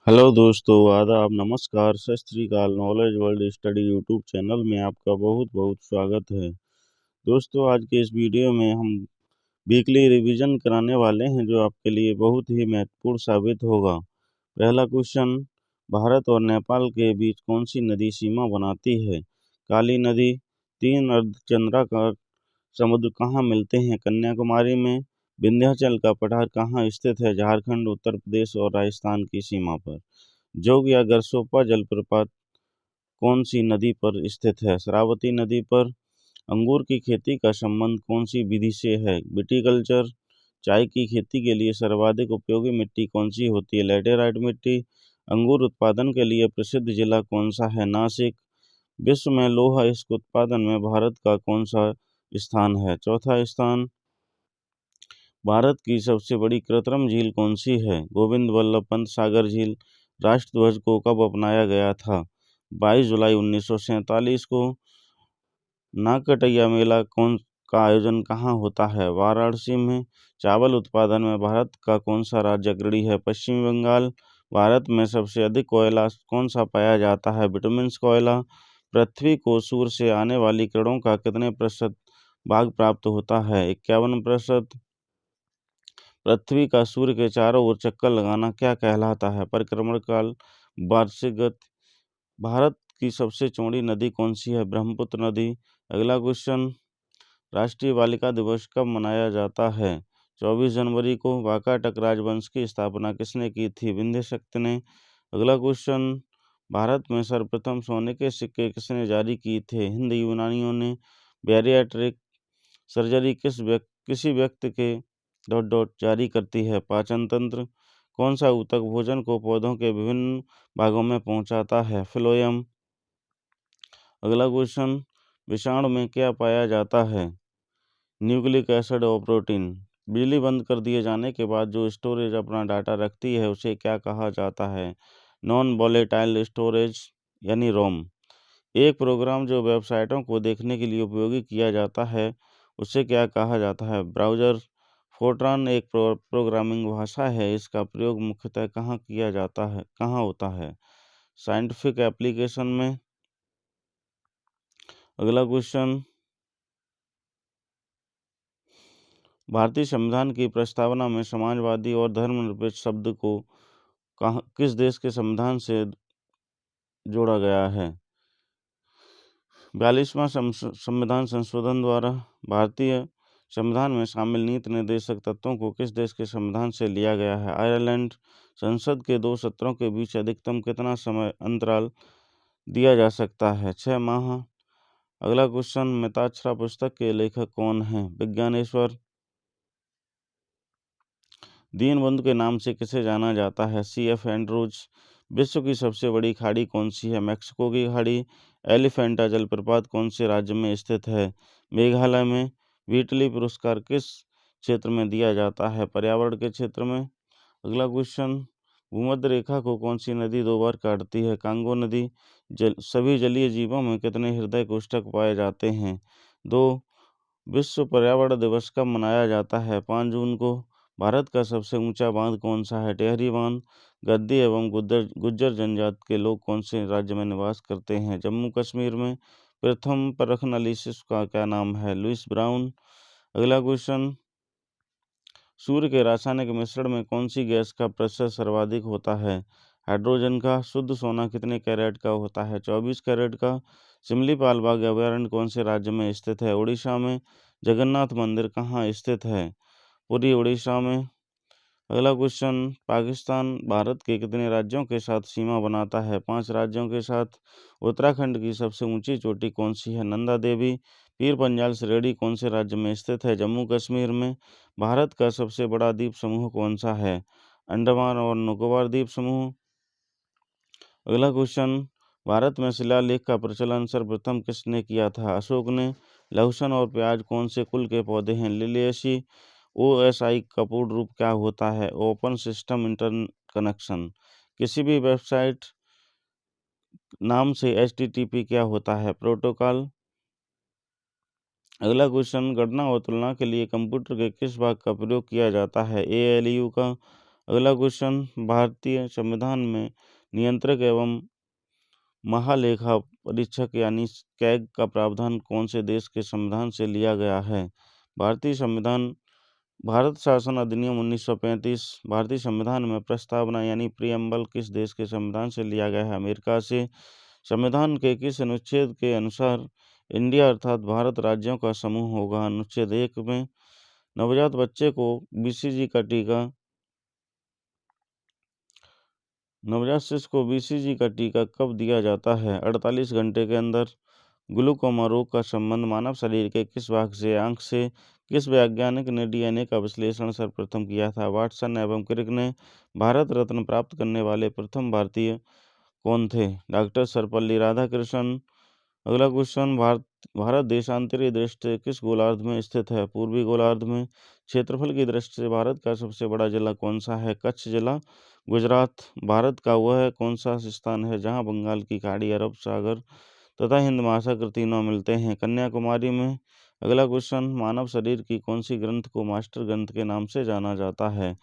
Hello दोस्तों, आदाब, नमस्कार, सत श्री अकाल। Knowledge world study YouTube channel में आपका बहुत बहुत स्वागत है। दोस्तों, आज के इस वीडियो में हम वीकली रिवीजन कराने वाले हैं जो आपके लिए बहुत ही महत्वपूर्ण साबित होगा। पहला क्वेश्चन, भारत और नेपाल के बीच कौन सी नदी सीमा बनाती है? काली नदी। तीन अर्धचंद्राकार समुद्र कहाँ मिलते हैं? कन्याकुमारी में। विंध्याचल का पठार कहाँ स्थित है? झारखंड, उत्तर प्रदेश और राजस्थान की सीमा पर। जोग या गरसोपा जलप्रपात कौन सी नदी पर स्थित है? शरावती नदी पर। अंगूर की खेती का संबंध कौन सी विधि से है? विटीकल्चर। चाय की खेती के लिए सर्वाधिक उपयोगी मिट्टी कौन सी होती है? लैटेराइट मिट्टी। अंगूर उत्पादन के लिए प्रसिद्ध जिला कौन सा है? नासिक। विश्व में लौह अयस्क उत्पादन में भारत का कौन सा स्थान है? चौथा स्थान। भारत की सबसे बड़ी कृत्रिम झील कौन सी है? गोविंद वल्लभ पंत सागर झील। राष्ट्रध्वज को कब अपनाया गया था? 22 जुलाई 1947 को। नागकटैया मेला कौन का आयोजन कहाँ होता है? वाराणसी में। चावल उत्पादन में भारत का कौन सा राज्य अग्रणी है? पश्चिम बंगाल। भारत में सबसे अधिक कोयला कौन सा पाया जाता है? विटामिन कोयला। पृथ्वी को सूर्य से आने वाली किरणों का कितने प्रतिशत भाग प्राप्त होता है? 51%। पृथ्वी का सूर्य के चारों ओर चक्कर लगाना क्या कहलाता है? परिक्रमण काल। वार्षिक गति। भारत की सबसे चौड़ी नदी कौन सी है? ब्रह्मपुत्र नदी। अगला क्वेश्चन, राष्ट्रीय बालिका दिवस कब मनाया जाता है? 24 जनवरी को। वाकाटक राजवंश की स्थापना किसने की थी? विंध्य शक्ति ने। अगला क्वेश्चन, भारत में सर्वप्रथम सोने के सिक्के किसने जारी किए थे? हिंद यूनानियों ने। बैरियाट्रिक सर्जरी किसी व्यक्ति के जारी करती है? पाचन तंत्र। कौन सा ऊतक भोजन को पौधों के विभिन्न भागों में पहुंचाता है? फ्लोएम। अगला क्वेश्चन, विषाणु में क्या पाया जाता है? न्यूक्लिक एसिड और प्रोटीन। बिजली बंद कर दिए जाने के बाद जो स्टोरेज अपना डाटा रखती है उसे क्या कहा जाता है? नॉन वॉलेटाइल स्टोरेज यानी रोम। एक प्रोग्राम जो वेबसाइटों को देखने के लिए उपयोगी किया जाता है उसे क्या कहा जाता है? ब्राउज़र। फोर्ट्रान एक प्रोग्रामिंग भाषा है, इसका प्रयोग मुख्यतः कहाँ होता है? साइंटिफिक एप्लीकेशन में। अगला क्वेश्चन, भारतीय संविधान की प्रस्तावना में समाजवादी और धर्मनिरपेक्ष शब्द को किस देश के संविधान से जोड़ा गया है? 42वां संविधान संशोधन द्वारा। भारतीय संविधान में शामिल नीति निर्देशक तत्वों को किस देश के संविधान से लिया गया है? आयरलैंड। संसद के दो सत्रों के बीच अधिकतम कितना समय अंतराल दिया जा सकता है? 6 माह। अगला क्वेश्चन, मिताक्षरा पुस्तक के लेखक कौन हैं? विज्ञानेश्वर। दीनबंधु के नाम से किसे जाना जाता है? C.F. एंड्रूज। विश्व की सबसे बड़ी खाड़ी कौन सी है? मैक्सिको की खाड़ी। एलिफेंटा जलप्रपात कौन से राज्य में स्थित है? मेघालय में। व्हीटली पुरस्कार किस क्षेत्र में दिया जाता है? पर्यावरण के क्षेत्र में। अगला क्वेश्चन, भूमध्य रेखा को कौन सी नदी 2 बार काटती है? कांगो नदी। सभी जलीय जीवों में कितने हृदय कोष्ठक पाए जाते हैं? 2। विश्व पर्यावरण दिवस कब मनाया जाता है? 5 जून को। भारत का सबसे ऊंचा बांध कौन सा है? टेहरी बांध। गद्दी एवं गुज्जर जनजाति के लोग कौन से राज्य में निवास करते हैं? जम्मू कश्मीर में। प्रथम परख एनालिसिस का क्या नाम है? Louis Brown. अगला क्वेश्चन, सूर्य के रासायनिक मिश्रण में कौन सी गैस का प्रतिशत सर्वाधिक होता है? हाइड्रोजन का। शुद्ध सोना कितने कैरेट का होता है? 24 कैरेट का। सिमलीपाल बाग अभयारण्य कौन से राज्य में स्थित है? उड़ीसा में। जगन्नाथ मंदिर कहाँ स्थित है? पुरी, उड़ीसा में। अगला क्वेश्चन, पाकिस्तान भारत के कितने राज्यों के साथ सीमा बनाता है? 5 राज्यों के साथ। उत्तराखंड की सबसे ऊंची चोटी कौन सी है? नंदा देवी। पीर पंजाल श्रेणी कौन से राज्य में स्थित है? जम्मू कश्मीर में। भारत का सबसे बड़ा द्वीप समूह कौन सा है? अंडमान और निकोबार द्वीप समूह। अगला क्वेश्चन, भारत में शिलालेख का प्रचलन सर्वप्रथम किसने किया था? अशोक ने। लहसुन और प्याज कौन से कुल के पौधे हैं? लिलियेसी। OSI का पूर्ण रूप क्या होता है? Open system interconnection. किसी भी वेबसाइट नाम से HTTP क्या होता है? प्रोटोकॉल। अगला क्वेश्चन, गणना और तुलना के लिए कंप्यूटर के किस भाग का प्रयोग किया जाता है? ALU का। अगला क्वेश्चन, भारतीय संविधान में नियंत्रक एवं महालेखा परीक्षक यानी कैग का प्रावधान कौन से देश के संविधान से लिया गया है? भारतीय संविधान भारत शासन अधिनियम 1935 भारतीय संविधान में प्रस्तावना यानी प्रीएम्बल किस देश के संविधान से लिया गया है? अमेरिका से। संविधान के किस अनुच्छेद के अनुसार इंडिया अर्थात भारत राज्यों का समूह होगा? अनुच्छेद 1 में। नवजात बच्चे को बीसीजी का टीका नवजात शिशु को बीसीजी का टीका कब दिया जाता है? 48 घंटे के अंदर। ग्लूकोमा रोग का संबंध मानव शरीर के किस भाग से? आंख से। किस वैज्ञानिक ने डीएनए का विश्लेषण सर्वप्रथम किया था? वाटसन एवं क्रिक ने। भारत रत्न प्राप्त करने वाले प्रथम भारतीय कौन थे? डॉक्टर सर्वपल्ली राधाकृष्णन। अगला क्वेश्चन, भारत देशांतरीय दृष्टि से किस गोलार्ध में स्थित है? पूर्वी गोलार्ध में। क्षेत्रफल की दृष्टि से भारत का सबसे बड़ा जिला कौन सा है? कच्छ जिला, गुजरात। भारत का वह कौन सा स्थान है जहां बंगाल की खाड़ी, अरब सागर तथा हिंद महासागर तीनों मिलते हैं? कन्याकुमारी में। अगला क्वेश्चन, मानव शरीर की कौन सी ग्रंथ को मास्टर ग्रंथ के नाम से जाना जाता है?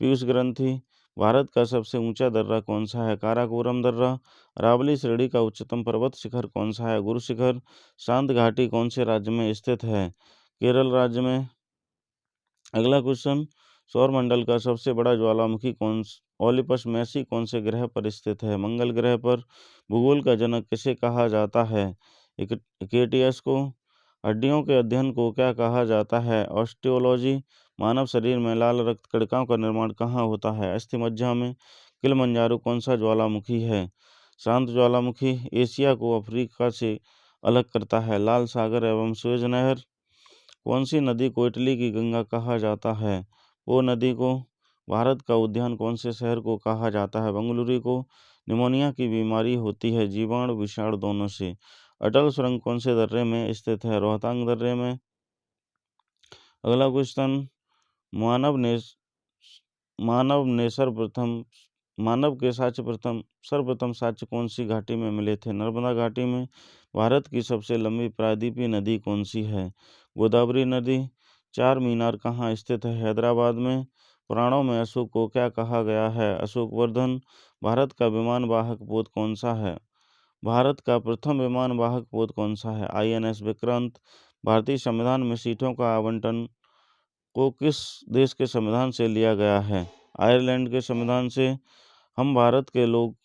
पीयूष ग्रंथि। भारत का सबसे ऊंचा दर्रा कौन सा है? काराकोरम दर्रा। अरावली श्रेणी का उच्चतम पर्वत शिखर कौन सा है? गुरु शिखर। शांत घाटी कौन से राज्य में स्थित है? केरल राज्य में। अगला क्वेश्चन, सौरमंडल का सबसे बड़ा ज्वालामुखी ओलिपस मैसी कौन से ग्रह पर स्थित है? मंगल ग्रह पर। भूगोल का जनक किसे कहा जाता है? इकेटियस को। हड्डियों के अध्ययन को क्या कहा जाता है? ऑस्टियोलॉजी। मानव शरीर में लाल रक्त कणिकाओं का निर्माण कहाँ होता है? अस्थिमज्जा में। किलिमंजारो कौन सा ज्वालामुखी है? शांत ज्वालामुखी। एशिया को अफ्रीका से अलग करता है? लाल सागर एवं सुएज नहर। कौन सी नदी को इटली की गंगा कहा जाता है? वो नदी को। भारत का उद्यान कौन से शहर को कहा जाता है? बेंगलुरु को। निमोनिया की बीमारी होती है जीवाणु विषाणु दोनों से। अटल सुरंग कौन से दर्रे में स्थित है? रोहतांग दर्रे में। अगला क्वेश्चन, मानव ने मानव ने सर्वप्रथम मानव के सर्वप्रथम साक्ष्य कौन सी घाटी में मिले थे? नर्मदा घाटी में। भारत की सबसे लंबी प्रायद्वीपीय नदी कौन सी है? गोदावरी नदी। चार मीनार कहाँ स्थित है? हैदराबाद में। पुराणों में अशोक को क्या कहा गया है? अशोकवर्धन। भारत का विमान वाहक पोत कौन सा है? भारत का प्रथम विमान वाहक पोत कौन सा है? आईएनएस विक्रांत। भारतीय संविधान में सीटों का आवंटन को किस देश के संविधान से लिया गया है? आयरलैंड के संविधान से। हम भारत के लोग,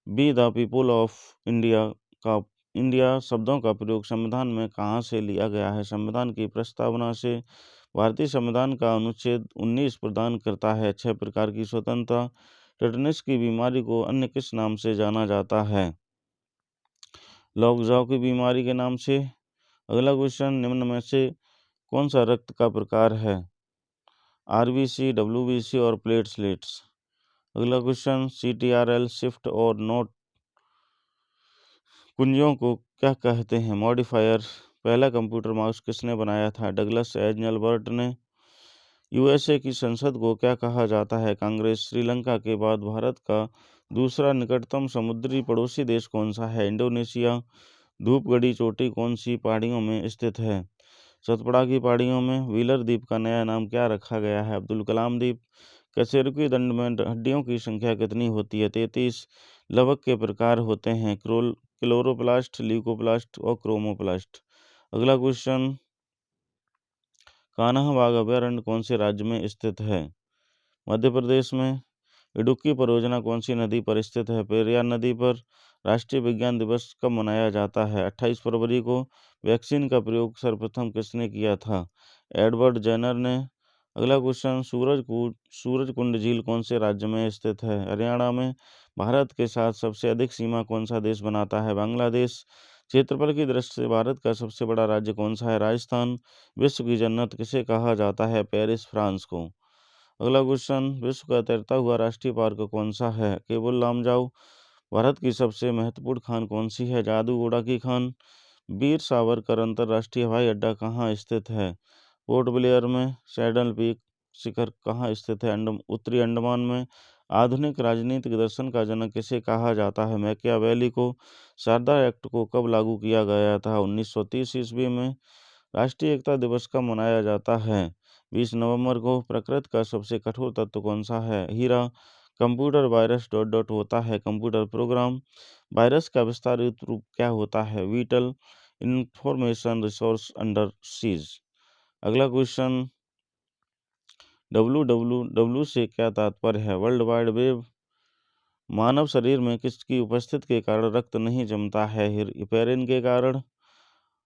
be the people of India शब्दों का प्रयोग संविधान में कहाँ से लिया गया है? संविधान की प्रस्तावना से। भारतीय संविधान का अनुच्छेद 19 प्रदान करता है 6 प्रकार की स्वतंत्रता। टेटनस की बीमारी को अन्य किस नाम से जाना जाता है? लॉकजाउ की बीमारी के नाम से। अगला क्वेश्चन, निम्न में से कौन सा रक्त का प्रकार है? आरबीसी, डब्ल्यूबीसी और प्लेटलेट्स। अगला क्वेश्चन, सीटीआरएल शिफ्ट और नोट कुंजियों को क्या कहते हैं? मॉडिफायर। पहला कंप्यूटर माउस किसने बनाया था? डगलस एजनलबर्ट ने। यूएसए की संसद को क्या कहा जाता है? कांग्रेस। श्रीलंका के बाद भारत का दूसरा निकटतम समुद्री पड़ोसी देश कौन सा है? इंडोनेशिया। धूपगढ़ी चोटी कौन सी पहाड़ियों में स्थित है? सतपुड़ा की पहाड़ियों में। व्हीलर द्वीप का नया नाम क्या रखा गया है? अब्दुल कलाम द्वीप। कशेरुकी दंड में हड्डियों की संख्या कितनी होती है? 33। लवक के प्रकार होते हैं क्लोरोप्लास्ट, ल्यूकोप्लास्ट और क्रोमोप्लास्ट। अगला क्वेश्चन, कान्हा बाग अभयारण्य कौन से राज्य में स्थित है? मध्य प्रदेश में। इडुक्की परियोजना कौन सी नदी पर स्थित है? पेरियार नदी पर। राष्ट्रीय विज्ञान दिवस कब मनाया जाता है? 28 फरवरी को। वैक्सीन का प्रयोग सर्वप्रथम किसने किया था? एडवर्ड जेनर ने। अगला क्वेश्चन, सूरजकुंड झील कौन से राज्य में स्थित है? हरियाणा में। भारत के साथ सबसे अधिक सीमा कौन सा देश बनाता है? बांग्लादेश। क्षेत्रफल की दृष्टि से भारत का सबसे बड़ा राज्य कौन सा है? राजस्थान। विश्व की जन्नत किसे कहा जाता है? पेरिस, फ्रांस को। अगला क्वेश्चन, विश्व का तैरता हुआ राष्ट्रीय पार्क कौन सा है? केबुल लामजाओ। भारत की सबसे महत्वपूर्ण खान कौन सी है? जादूगोड़ा की खान। वीर सावरकर अंतर्राष्ट्रीय हवाई अड्डा कहाँ स्थित है? पोर्ट ब्लेयर में। सैडल पीक शिखर कहाँ स्थित है? उत्तरी अंडमान में। आधुनिक राजनीतिक दर्शन का जनक किसे कहा जाता है? मैकियावेली को। शारदा एक्ट को कब लागू किया गया था? 1930 ईस्वी में। राष्ट्रीय एकता दिवस कब मनाया जाता है? 20 नवंबर को प्रकृति का सबसे कठोर तत्व कौन सा है? हीरा। कंप्यूटर वायरस डॉट डॉट होता है कंप्यूटर प्रोग्राम। वायरस का विस्तारित रूप क्या होता है? वीटल इंफॉर्मेशन रिसोर्स अंडर सीज। अगला क्वेश्चन, www से क्या तात्पर्य है? World wide web. मानव शरीर में किसकी उपस्थिति के कारण रक्त नहीं जमता है? हेपेरिन के कारण।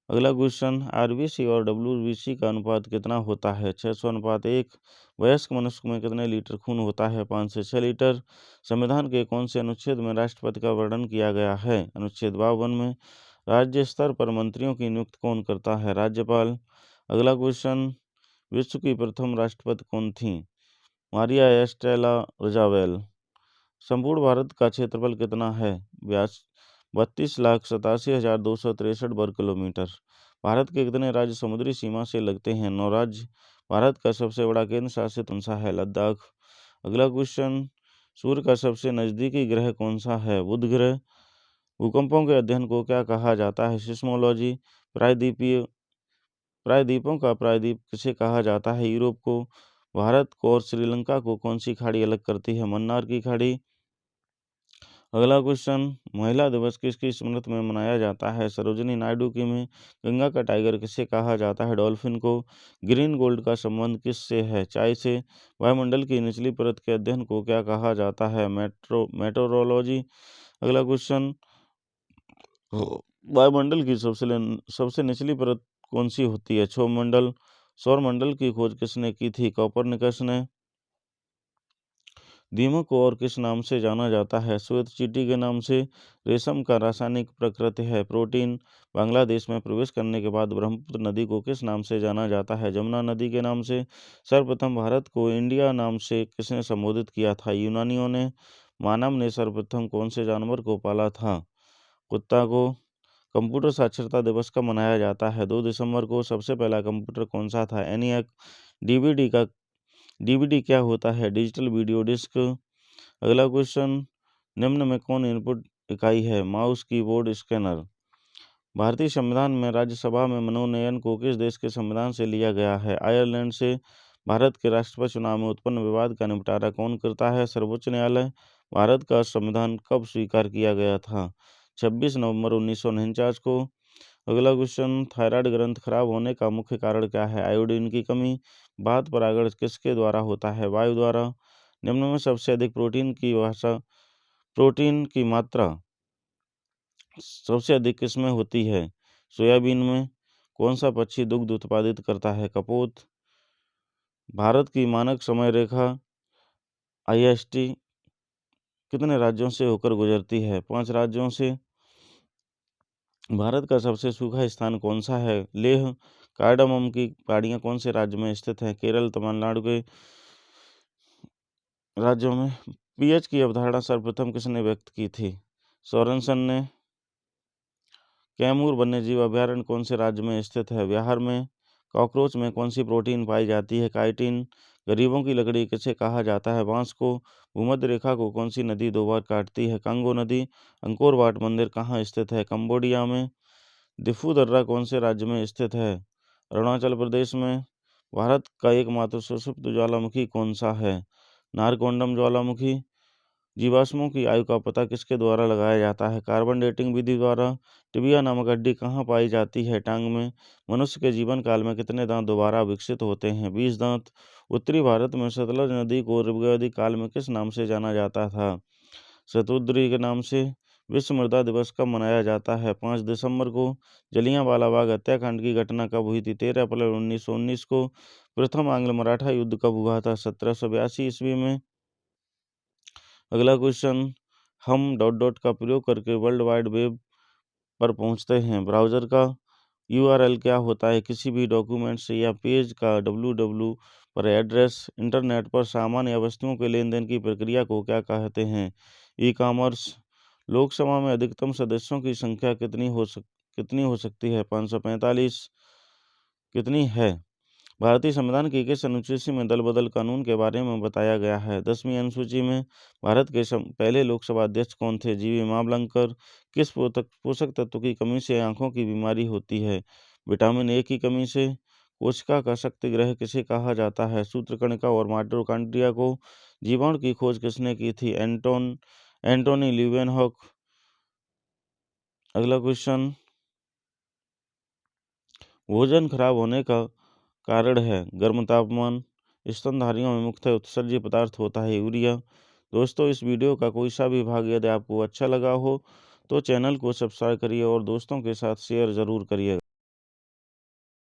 अगला क्वेश्चन, आरबीसी और डब्ल्यूबीसी का अनुपात कितना होता है? 600:1। वयस्क मनुष्य में कितने लीटर खून होता है? 5 से 6 लीटर। संविधान के कौन से अनुच्छेद में राष्ट्रपति का वर्णन किया गया है? अनुच्छेद 52 में। राज्य स्तर पर मंत्रियों की नियुक्ति कौन करता है? राज्यपाल। अगला क्वेश्चन, विश्व की प्रथम राष्ट्रपति कौन थी? मारिया एस्टेला रजावेल। संपूर्ण भारत का क्षेत्रफल कितना है? 32,87,263 वर्ग किलोमीटर। भारत के कितने राज्य समुद्री सीमा से लगते हैं? 9 राज्य। भारत का सबसे बड़ा केंद्र शासित कौन सा है? लद्दाख। अगला क्वेश्चन, सूर्य का सबसे नजदीकी ग्रह कौन सा है? बुध ग्रह। भूकंपों के अध्ययन को क्या कहा जाता है? सिस्मोलॉजी। प्रायद्वीपों का प्रायद्वीप किसे कहा जाता है? यूरोप को। भारत को और श्रीलंका को कौन सी खाड़ी अलग करती है? मन्नार की खाड़ी। अगला क्वेश्चन, महिला दिवस किसकी स्मृति में मनाया जाता है? सरोजिनी नायडू की में। गंगा का टाइगर किसे कहा जाता है? डॉल्फिन को। ग्रीन गोल्ड का संबंध किससे है? चाय से। वायुमंडल की निचली परत के अध्ययन को क्या कहा जाता है? मेट्रोलॉजी। अगला क्वेश्चन, वायुमंडल की सबसे निचली परत कौन सी होती है? क्षोभमंडल। सौरमंडल की खोज किसने की थी? कोपरनिकस ने। दीमक को और किस नाम से जाना जाता है? श्वेत चींटी के नाम से। रेशम का रासायनिक प्रकृति है? प्रोटीन। बांग्लादेश में प्रवेश करने के बाद ब्रह्मपुत्र नदी को किस नाम से जाना जाता है? जमुना नदी के नाम से। सर्वप्रथम भारत को इंडिया नाम से किसने संबोधित किया था? यूनानियों ने। मानव ने सर्वप्रथम कौन से जानवर को पाला था? कुत्ता को। कंप्यूटर साक्षरता दिवस कब मनाया जाता है? 2 दिसंबर को। सबसे पहला कंप्यूटर कौन सा था? एनियक। डीवीडी क्या होता है? Digital video disc. अगला क्वेश्चन, निम्न में कौन इनपुट इकाई है? Mouse, keyboard, scanner. भारतीय संविधान में राज्यसभा में मनोनयन को किस देश के संविधान से लिया गया है? आयरलैंड से। भारत के राष्ट्रपति चुनाव में उत्पन्न विवाद का निपटारा कौन करता है? सर्वोच्च न्यायालय। भारत का संविधान कब स्वीकार किया गया था? 26 नवंबर 1949 को। अगला क्वेश्चन, थायराइड ग्रंथ खराब होने का मुख्य कारण क्या है? आयोडीन की कमी। बात परागण किसके द्वारा होता है? वायु द्वारा। निम्न में सबसे अधिक प्रोटीन की मात्रा सबसे अधिक किसमें होती है? सोयाबीन में। कौन सा पक्षी दुग्ध उत्पादित करता है? कपोत। भारत की मानक समय रेखा IST कितने राज्यों से होकर गुजरती है? 5 राज्यों से। भारत का सबसे सूखा स्थान कौन सा है? लेह। कार्डामम की पहाड़ियाँ कौन से राज्य में स्थित हैं? केरल, तमिलनाडु के राज्यों में। पीएच की अवधारणा सर्वप्रथम किसने व्यक्त की थी? सोरेनसन ने। कैमूर वन्यजीव अभयारण्य कौन से राज्य में स्थित है? बिहार में। कॉकरोच में कौन सी प्रोटीन पाई जाती है? काइटिन। गरीबों की लकड़ी किसे कहा जाता है? बांस को। भूमध्य रेखा को कौन सी नदी 2 बार काटती है? कांगो नदी। अंकोर वाट मंदिर कहाँ स्थित है? कंबोडिया में। दिफू दर्रा कौन से राज्य में स्थित है? अरुणाचल प्रदेश में। भारत का एकमात्र सुषुप्त ज्वालामुखी कौन सा है? नारकोंडम ज्वालामुखी। जीवाश्मों की आयु का पता किसके द्वारा लगाया जाता है? कार्बन डेटिंग विधि द्वारा। टिबिया नामक हड्डी कहाँ पाई जाती है? टांग में। मनुष्य के जीवन काल में कितने दांत दोबारा विकसित होते हैं? 20 दांत। उत्तरी भारत में सतलज नदी को ऋग्वैदिक काल में किस नाम से जाना जाता था? शतुद्री के नाम से। विश्व मृदा दिवस कब मनाया जाता है? 5 दिसंबर को। जलियांवाला बाग हत्याकांड की घटना कब हुई थी? 13 अप्रैल 1919 को। प्रथम आंग्ल मराठा युद्ध कब हुआ था? 1782 ईस्वी में। अगला क्वेश्चन, हम डॉट डॉट का प्रयोग करके वर्ल्ड वाइड वेब पर पहुंचते हैं। ब्राउज़र का URL क्या होता है? किसी भी डॉक्यूमेंट्स या पेज का www पर एड्रेस। इंटरनेट पर सामान या वस्तुओं के लेन देन की प्रक्रिया को क्या कहते हैं? E commerce. लोकसभा में अधिकतम सदस्यों की संख्या कितनी हो सकती है? 545। कितनी है? भारतीय संविधान की किस अनुसूची में दल बदल कानून के बारे में बताया गया है? 10वीं अनुसूची में। भारत के पहले लोकसभा अध्यक्ष कौन थे? जीवी मावलंकर। किस पोषक तत्व की कमी से आंखों की बीमारी होती है? विटामिन A की कमी से। कोशिका का शक्ति ग्रह किसे कहा जाता है? सूत्रकणिका और माइटोकॉन्ड्रिया को जीवाणु की खोज किसने की थी? एंटोनी ल्यूवेनहॉक। अगला क्वेश्चन, भोजन खराब होने का कारण है? गर्म तापमान। स्तनधारियों में मुख्यतः उत्सर्जी पदार्थ होता है यूरिया। दोस्तों, इस वीडियो का कोई सा भी भाग यदि आपको अच्छा लगा हो तो चैनल को सब्सक्राइब करिए और दोस्तों के साथ शेयर ज़रूर करिए।